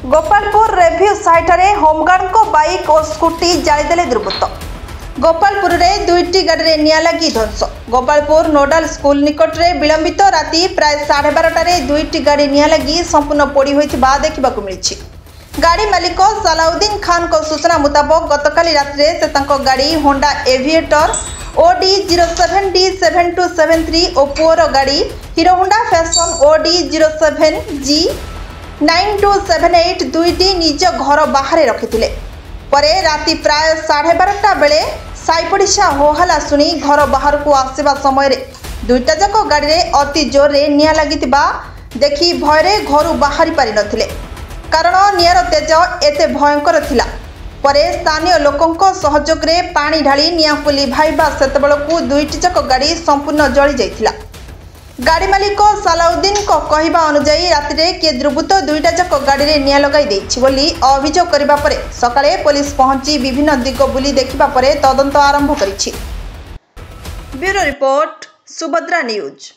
Gopalpur review site home guard को bike और scooty जालीदेले दुर्बृत्त। Gopalpur में दुईटी गाड़ी में निआं लगी ध्वंस। गोपालपुर नोडाल स्कूल निकट में विलंबित राति प्राय 12:30 दुईटी गाड़ी निआं लगी संपूर्ण पोड़ी होता देखा मिली। गाड़ी मालिक सलाउद्दीन खान को सूचना मुताबक गतकाली रात्रि से गाड़ी होंडा एविएटर ओडी 07D7273 और पुअर गाड़ी Hero Honda Fashion OD 07G 9278 दुईटी निज घर बाहर रखिथिले। परे राति प्राय 12:30 बेले साईपड़िशा होहला शुणी घर बाहर को आसवा समय दुईटा जाक गाड़ी में अति जोर रे निआं लगिथिबा देखि भयरे घर बाहरी पारि नथिले, कारण निआर तेज एते भयंकर थिला। परे स्थानीय लोकों सहयोग रे पानी ढाली निआं को लिभाइबा सेतबेलकु दुईटी जाक गाड़ी संपूर्ण जली जाइथिला। गाड़ी मालिक सलाउद्दीन को कहवा अनुसार राति किए दुर्बृत्त दुईटा जाक गाड़ी में निआं लगाई देछि बोली अभियोग करबा परे सकाळे पुलिस पहुंची विभिन्न दिग बुली देखिबा परे तदंत आरंभ करिछि। Bureau report Subhadra news.